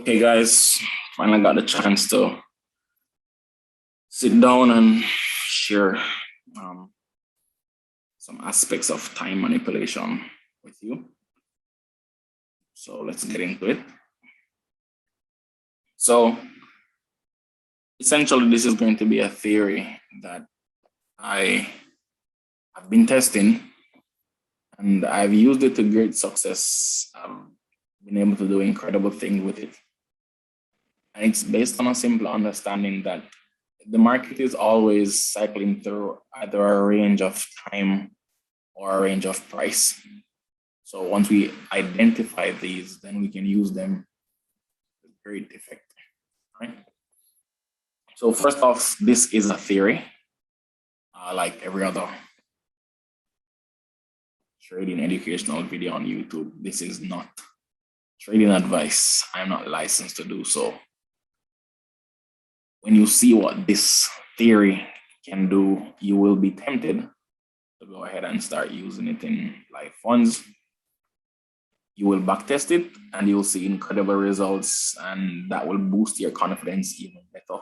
Okay, guys, finally got the chance to sit down and share some aspects of time manipulation with you. So let's get into it. So essentially, this is going to be a theory that I have been testing, and I've used it to great success. I've been able to do incredible things with it. And it's based on a simple understanding that the market is always cycling through either a range of time or a range of price. So once we identify these, then we can use them with great effect, right? So first off, this is a theory, like every other trading educational video on YouTube. This is not trading advice. I'm not licensed to do so. When you see what this theory can do, you will be tempted to go ahead and start using it in live funds. You will backtest it and you'll see incredible results, and that will boost your confidence even better.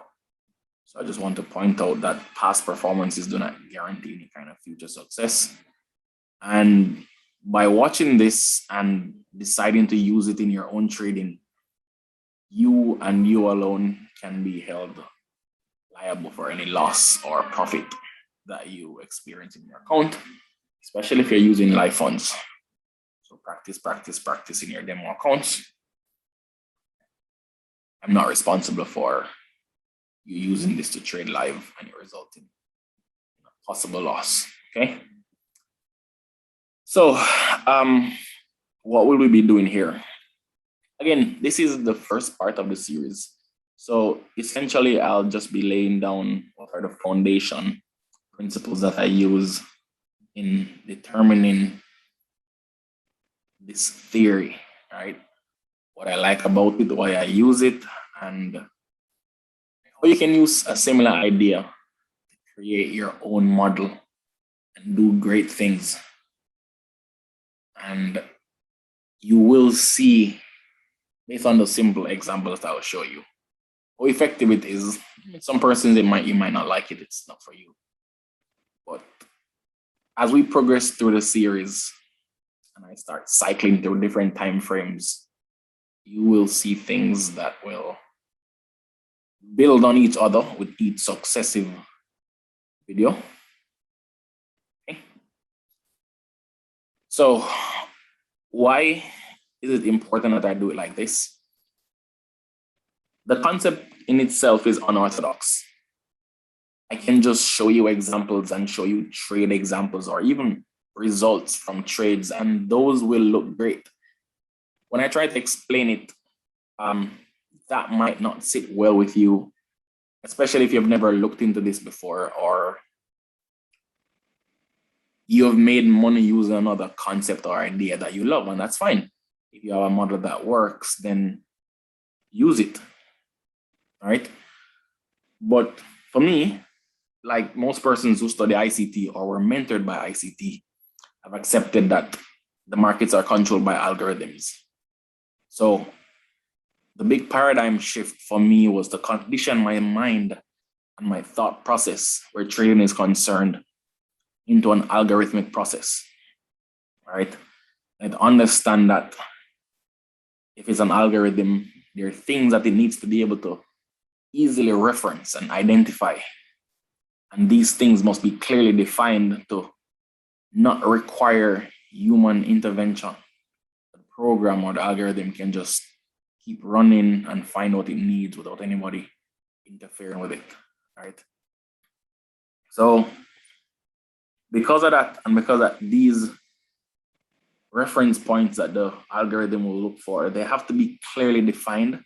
So I just want to point out that past performances do not guarantee any kind of future success. And by watching this and deciding to use it in your own trading, you and you alone can be held liable for any loss or profit that you experience in your account, especially if you're using live funds. So practice in your demo accounts. I'm not responsible for you using this to trade live and it resulting in a possible loss, okay? So what will we be doing here? Again, this is the first part of the series. So essentially, I'll just be laying down what are the foundation principles that I use in determining this theory, right? What I like about it, why I use it, and how you can use a similar idea to create your own model and do great things. And you will see, based on the simple examples that I'll show you, how effective it is. Some persons, you might not like it, it's not for you. But as we progress through the series and I start cycling through different time frames, you will see things that will build on each other with each successive video. Okay. So why is it important that I do it like this? The concept in itself is unorthodox. I can just show you examples and show you trade examples or even results from trades, and those will look great. When I try to explain it, that might not sit well with you, especially if you've never looked into this before or you have made money using another concept or idea that you love, and that's fine. If you have a model that works, then use it, right? But for me, like most persons who study ICT or were mentored by ICT, have accepted that the markets are controlled by algorithms. So the big paradigm shift for me was to condition my mind and my thought process where trading is concerned into an algorithmic process, right? And understand that if it's an algorithm, there are things that it needs to be able to easily reference and identify. And these things must be clearly defined to not require human intervention. The program or the algorithm can just keep running and find what it needs without anybody interfering with it, right? So because of that, and because of these reference points that the algorithm will look for, they have to be clearly defined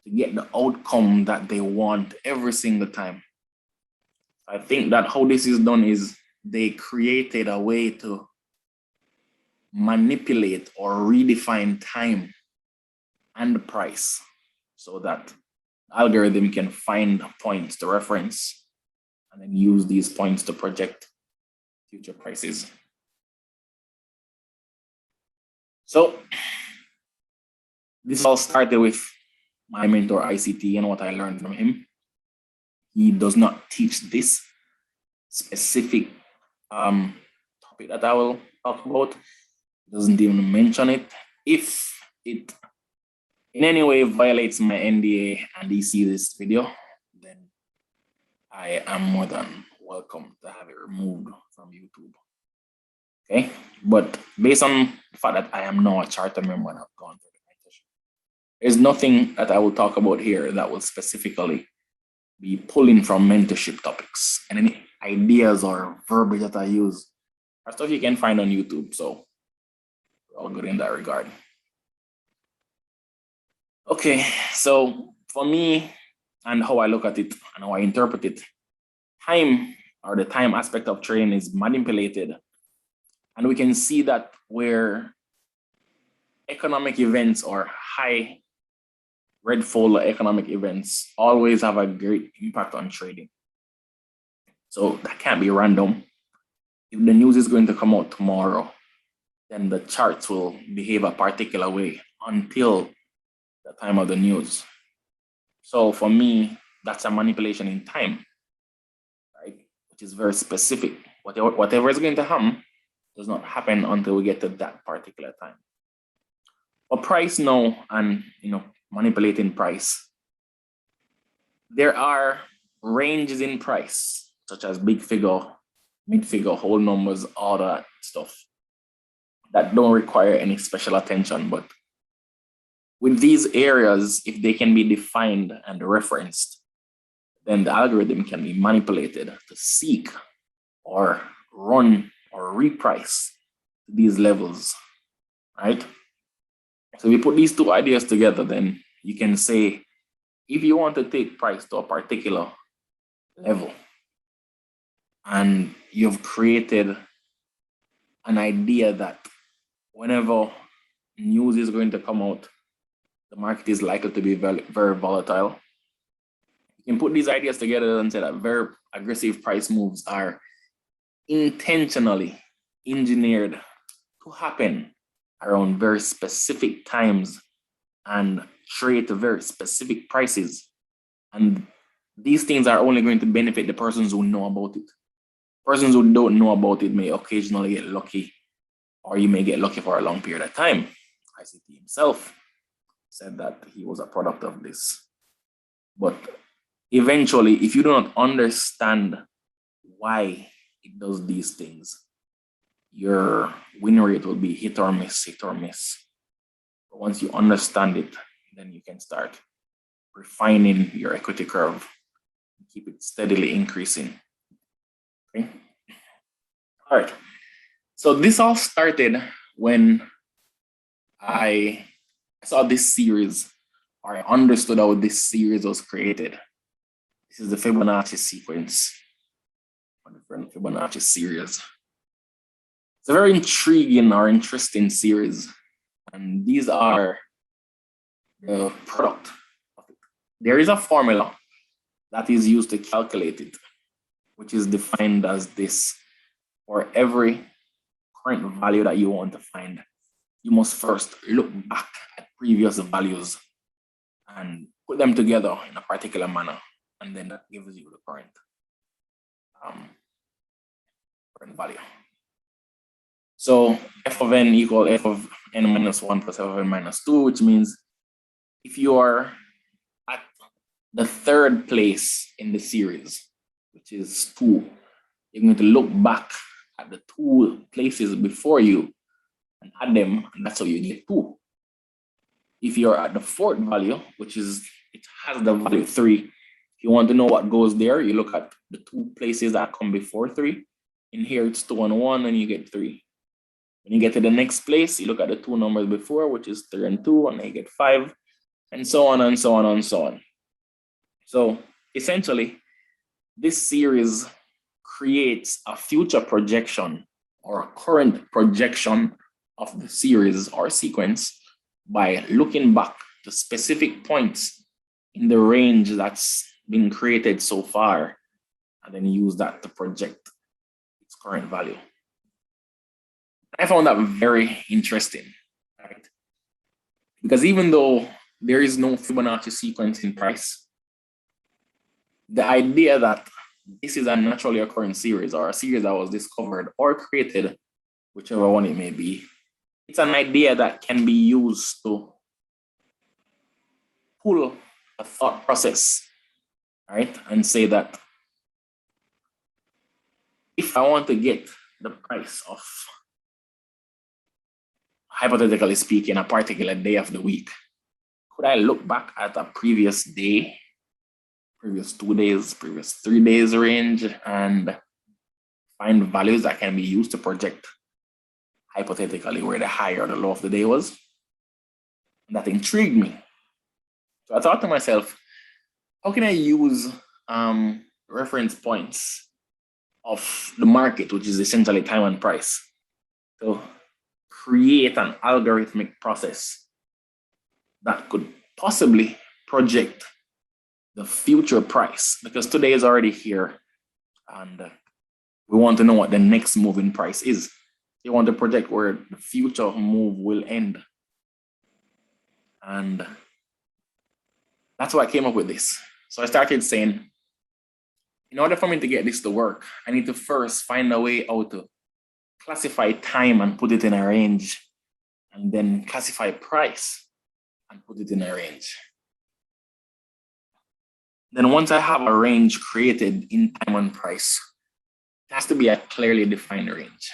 to get the outcome that they want every single time. I think that how this is done is they created a way to manipulate or redefine time and price so that the algorithm can find points to reference and then use these points to project future prices. So this all started with my mentor ICT and what I learned from him. He does not teach this specific topic that I will talk about. He doesn't even mention it. If it in any way violates my NDA and he sees this video, then I am more than welcome to have it removed from YouTube. Okay, but based on the fact that I am now a charter member and I've gone through the mentorship, there's nothing that I will talk about here that will specifically be pulling from mentorship topics. And any ideas or verbiage that I use are stuff you can find on YouTube. So we're all good in that regard. Okay, so for me and how I look at it and how I interpret it, time, or the time aspect of trading, is manipulated. And we can see that where economic events or high red folder economic events always have a great impact on trading. So that can't be random. If the news is going to come out tomorrow, then the charts will behave a particular way until the time of the news. So for me, that's a manipulation in time, right? Which is very specific. Whatever is going to happen does not happen until we get to that particular time. For price now and manipulating price, there are ranges in price, such as big figure, mid figure, whole numbers, all that stuff that don't require any special attention. But with these areas, if they can be defined and referenced, then the algorithm can be manipulated to seek or run or reprice these levels, right? So we put these two ideas together, then you can say, if you want to take price to a particular level and you've created an idea that whenever news is going to come out, the market is likely to be very, very volatile. You can put these ideas together and say that very aggressive price moves are intentionally engineered to happen around very specific times and trade to very specific prices. And these things are only going to benefit the persons who know about it. Persons who don't know about it may occasionally get lucky, or you may get lucky for a long period of time. ICT himself said that he was a product of this. But eventually, if you do not understand why it does these things, your win rate will be hit or miss, hit or miss. But once you understand it, then you can start refining your equity curve, keep it steadily increasing. Okay. All right. So this all started when I saw this series, or I understood how this series was created. This is the Fibonacci sequence, or the Fibonacci series. It's a very intriguing or interesting series, and these are the product of it. There is a formula that is used to calculate it, which is defined as this: for every current value that you want to find, you must first look back at previous values and put them together in a particular manner, and then that gives you the current value. So f of n equal f of n minus 1 plus f of n minus 2, which means if you are at the third place in the series, which is 2, you're going to look back at the 2 places before you and add them, and that's how you get 2. If you're at the 4th value, which is, it has the value 3, if you want to know what goes there, you look at the 2 places that come before 3. In here, it's 2 and 1, and you get 3. When you get to the next place, you look at the 2 numbers before, which is 3 and 2, and you get 5, and so on and so on and so on. So essentially, this series creates a future projection or a current projection of the series or sequence by looking back to specific points in the range that's been created so far, and then use that to project its current value. I found that very interesting, right? Because even though there is no Fibonacci sequence in price. The idea that this is a naturally occurring series or a series that was discovered or created, whichever one it may be, it's an idea that can be used to pull a thought process, right? And say that if I want to get the price of, hypothetically speaking, a particular day of the week, could I look back at a previous day, previous 2 days, previous 3 days range and find values that can be used to project hypothetically where the high or the low of the day was? And that intrigued me. So I thought to myself, how can I use reference points of the market, which is essentially time and price, to create an algorithmic process that could possibly project the future price? Because today is already here and we want to know what the next move in price is. You want to project where the future move will end. And that's why I came up with this. So I started saying, in order for me to get this to work, I need to first find a way how to classify time and put it in a range, and then classify price and put it in a range. Then once I have a range created in time and price, it has to be a clearly defined range.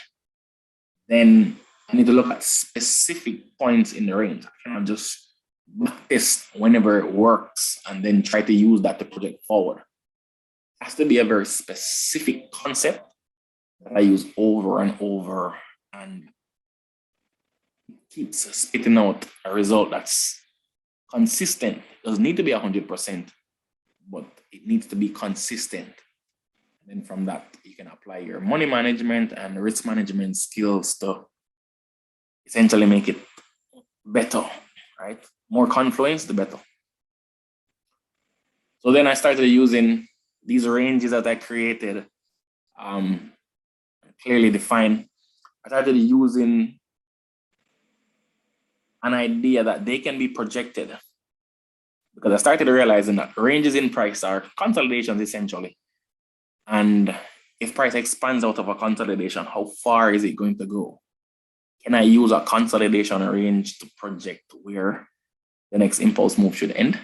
Then I need to look at specific points in the range. I cannot just test whenever it works and then try to use that to project forward. It has to be a very specific concept that I use over and over, and it keeps spitting out a result that's consistent. It doesn't need to be 100%, but it needs to be consistent. And then from that, you can apply your money management and risk management skills to essentially make it better, right? More confluence, the better. So then I started using these ranges that I created, clearly defined. I started using an idea that they can be projected, because I started realizing that ranges in price are consolidations essentially. And if price expands out of a consolidation, how far is it going to go? Can I use a consolidation range to project where the next impulse move should end?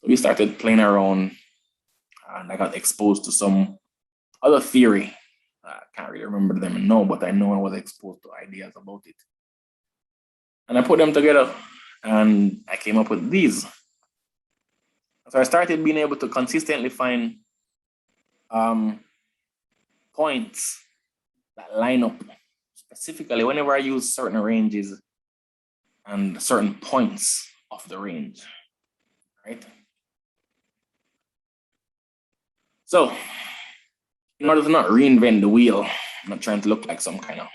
So we started playing around, and I got exposed to some other theory. I can't really remember them now, but I know I was exposed to ideas about it. And I put them together and I came up with these. So I started being able to consistently find points that line up specifically whenever I use certain ranges and certain points of the range, right? So in order to not reinvent the wheel, I'm not trying to look like some kind of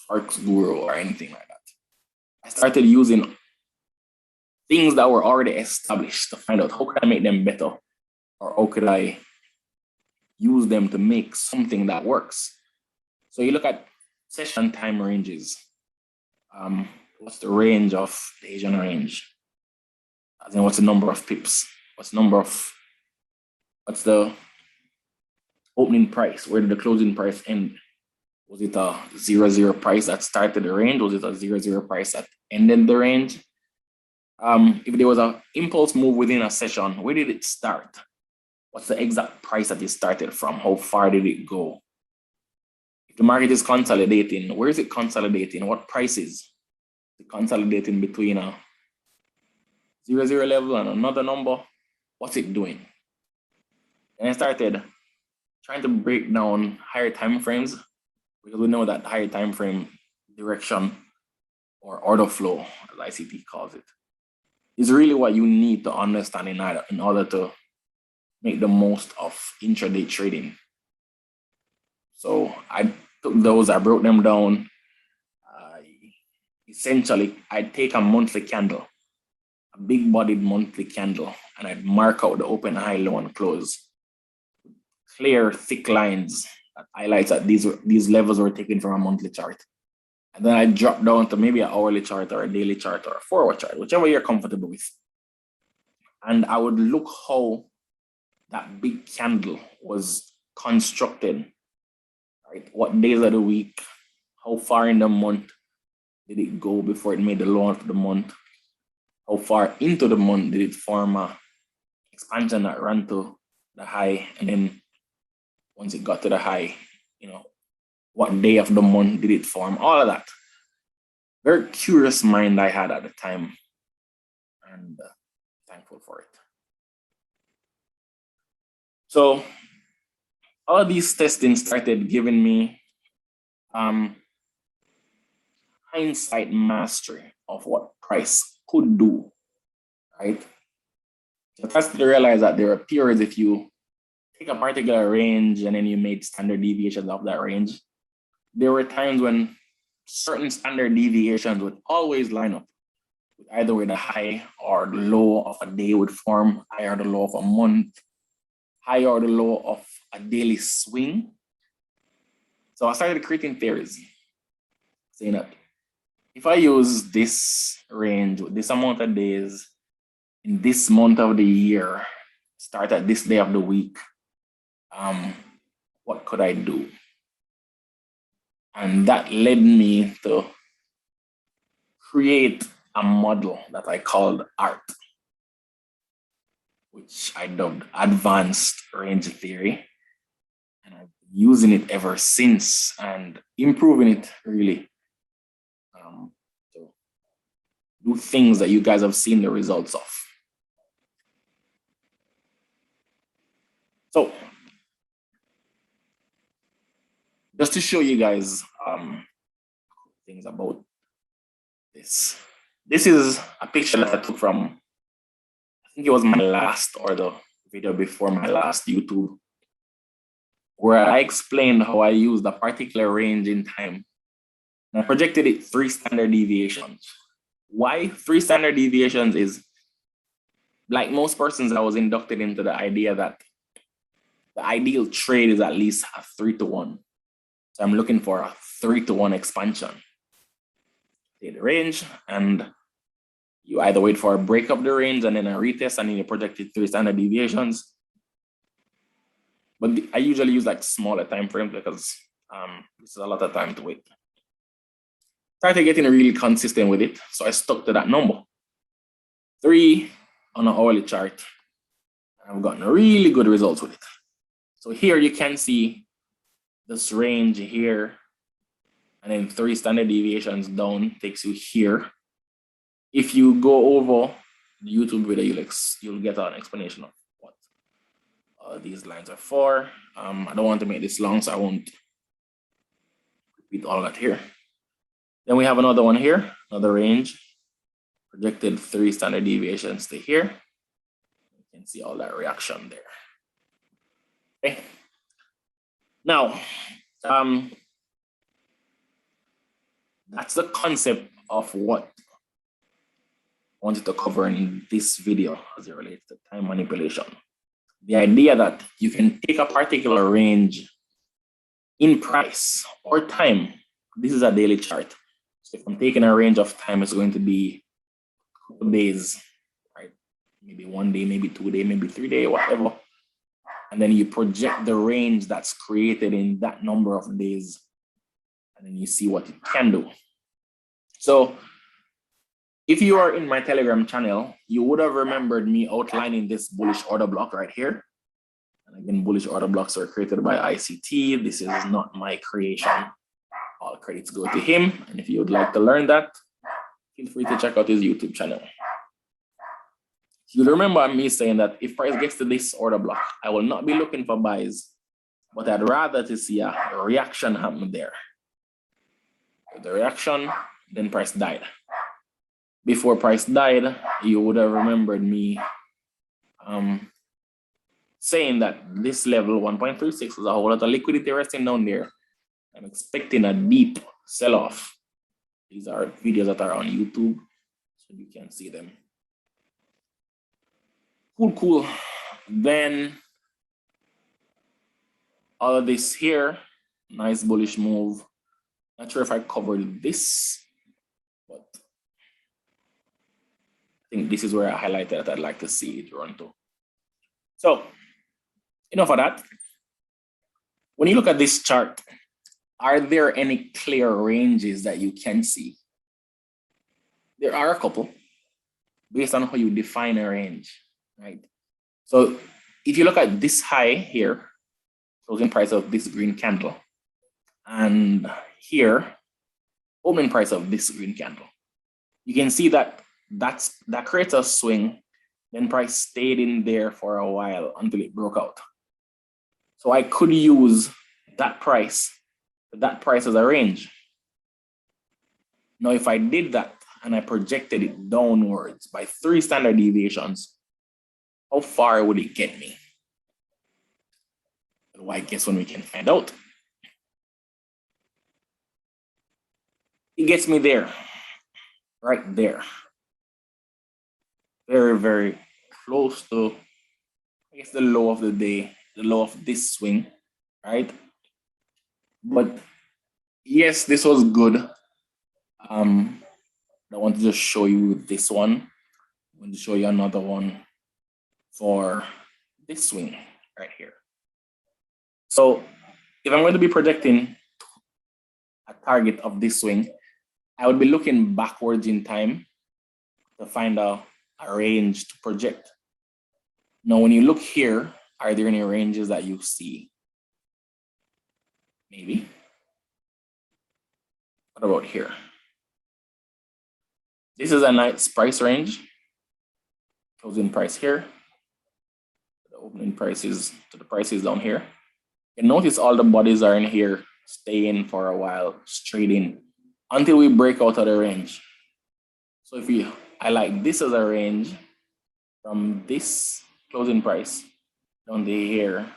Forex guru or anything like that. I started using things that were already established to find out how could I make them better, or how could I use them to make something that works. So you look at session time ranges. What's the range of the Asian range? As in, what's the number of pips? What's the opening price? Where did the closing price end? Was it a 0-0 price that started the range? Was it a 0-0 price that ended the range? If there was an impulse move within a session, where did it start? What's the exact price that it started from? How far did it go? If the market is consolidating, where is it consolidating? What prices? Is it consolidating between a 0-0 level and another number? What's it doing? And I started trying to break down higher time frames, because we know that higher time frame direction, or order flow, as ICT calls it, is really what you need to understand in order to make the most of intraday trading. So I took those, I broke them down. Essentially, I'd take a monthly candle, a big bodied monthly candle, and I'd mark out the open, high, low, and close. Clear, thick lines that highlights that these levels were taken from a monthly chart. And then I drop down to maybe an hourly chart or a daily chart or a forward chart, whichever you're comfortable with. And I would look how that big candle was constructed, right? What days of the week, how far in the month did it go before it made the low of the month? How far into the month did it form a expansion that ran to the high? And then once it got to the high, what day of the month did it form? All of that. Very curious mind I had at the time, and thankful for it. So all of these testing started giving me hindsight mastery of what price could do, right? So I started to realize that there are periods if you take a particular range and then you made standard deviations of that range, there were times when certain standard deviations would always line up with either with the high or the low of a day would form, high or the low of a month, high or the low of a daily swing. So I started creating theories saying that if I use this range with this amount of days in this month of the year, start at this day of the week, what could I do? And that led me to create a model that I called ART, which I dubbed Advanced Range Theory. And I've been using it ever since and improving it really to do things that you guys have seen the results of. So just to show you guys things about this. This is a picture that I took from, I think it was my last or the video before my last YouTube, where I explained how I used a particular range in time. And I projected it 3 standard deviations. Why 3 standard deviations is, like most persons, I was inducted into the idea that the ideal trade is at least a 3-to-1. So I'm looking for a 3-to-1 expansion. Take the range, and you either wait for a break of the range and then a retest, and then you projected 3 standard deviations. But I usually use like smaller time frames because this is a lot of time to wait. Started getting really consistent with it, so I stuck to that number. 3 on an hourly chart. I've gotten really good results with it. So here you can see this range here, and then 3 standard deviations down takes you here. If you go over the YouTube video, you'll get an explanation of what these lines are for. I don't want to make this long, so I won't repeat all that here. Then we have another one here, another range, projected 3 standard deviations to here. You can see all that reaction there. Okay. Now, that's the concept of what I wanted to cover in this video as it relates to time manipulation. The idea that you can take a particular range in price or time. This is a daily chart. So if I'm taking a range of time, it's going to be 2 days, right? Maybe 1 day, maybe 2 days, maybe 3 days, whatever. And then you project the range that's created in that number of days, and then you see what it can do. So if you are in my Telegram channel, you would have remembered me outlining this bullish order block right here. And again, bullish order blocks are created by ICT. This is not my creation. All credits go to him. And if you would like to learn that, feel free to check out his YouTube channel. You'll remember me saying that if price gets to this order block, I will not be looking for buys, but I'd rather to see a reaction happen there. With the reaction, then price died. Before price died, you would have remembered me saying that this level 1.36 was a whole lot of liquidity resting down there. I'm expecting a deep sell-off. These are videos that are on YouTube, so you can see them. Cool. Then all of this here, nice bullish move. Not sure if I covered this, but I think this is where I highlighted that I'd like to see it run to. So enough of that. When you look at this chart, are there any clear ranges that you can see? There are a couple based on how you define a range, right? So if you look at this high here, closing price of this green candle, and here, opening price of this green candle, you can see that that creates a swing, then price stayed in there for a while until it broke out. So I could use that price as a range. Now, if I did that and I projected it downwards by 3 standard deviations, how far would it get me? Well, I guess when we can find out. It gets me there, right there. Very, very close to, I guess, the low of the day, the low of this swing, right? But yes, this was good. I want to just show you this one. I want to show you another one for this swing right here. So if I'm going to be projecting a target of this swing, I would be looking backwards in time to find a range to project. Now, when you look here, are there any ranges that you see? Maybe. What about here? This is a nice price range. Closing price here. The opening prices to the prices down here. And notice all the bodies are in here, staying for a while, straight in, until we break out of the range. So if I like this as a range from this closing price down to here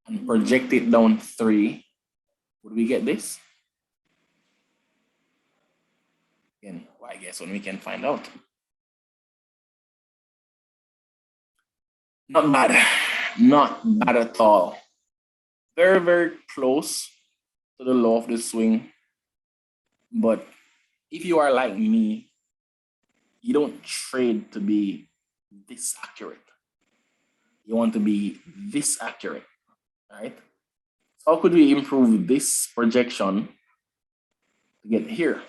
and project it down 3, would we get this? Again, well, I guess when we can find out. Not bad, not bad at all. Very, very close to the low of the swing. But if you are like me, you don't trade to be this accurate. You want to be this accurate, right? So how could we improve this projection to get here?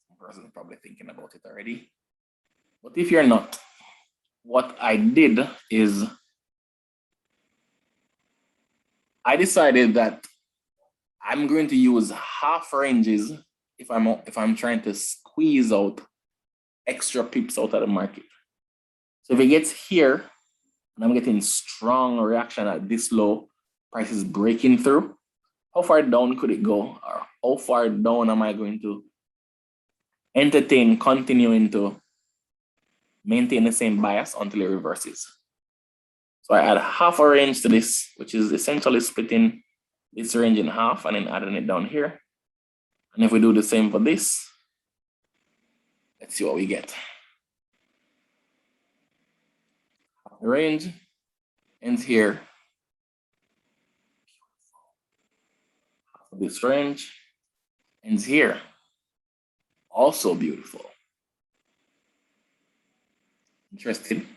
Some person is probably thinking about it already. But if you're not, what I did is I decided that I'm going to use half ranges if I'm trying to squeeze out extra pips out of the market. So if it gets here and I'm getting strong reaction at this low, price is breaking through, how far down could it go? Or how far down am I going to entertain continuing to maintain the same bias until it reverses? So I add half a range to this, which is essentially splitting this range in half and then adding it down here. And if we do the same for this, let's see what we get. The range ends here. Half of this range ends here. Also beautiful. Interesting?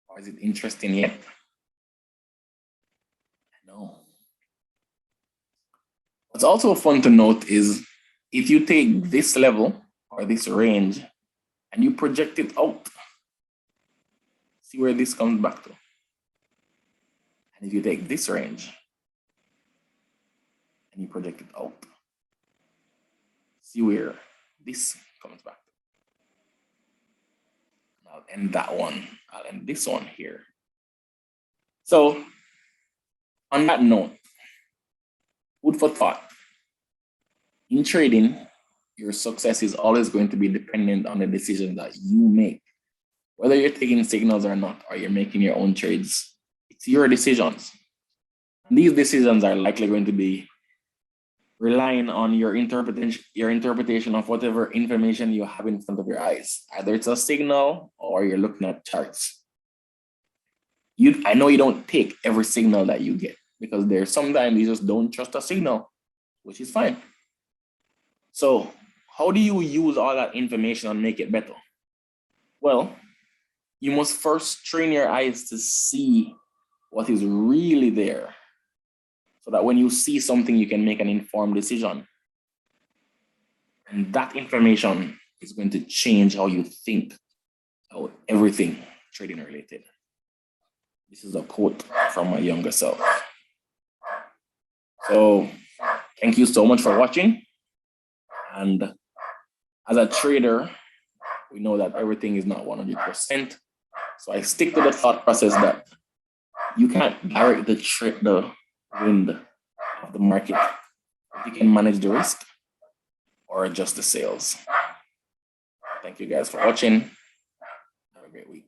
Or is it interesting yet? No. What's also fun to note is if you take this level or this range and you project it out, see where this comes back to. And if you take this range and you project it out, see where this comes back to. And I'll end that one. I'll end this one here. So on that note, food for thought. In trading, your success is always going to be dependent on the decision that you make. Whether you're taking signals or not, or you're making your own trades, it's your decisions. And these decisions are likely going to be relying on your interpretation of whatever information you have in front of your eyes. Either it's a signal or you're looking at charts. I know you don't take every signal that you get because there's sometimes you just don't trust a signal. which is fine. So how do you use all that information and make it better? Well, you must first train your eyes to see what is really there, so that when you see something, you can make an informed decision. And that information is going to change how you think about everything trading related. This is a quote from my younger self. So thank you so much for watching. And as a trader, we know that everything is not 100%. So I stick to the thought process that you can't direct the wind of the market. You can manage the risk or adjust the sales. Thank you guys for watching. Have a great week.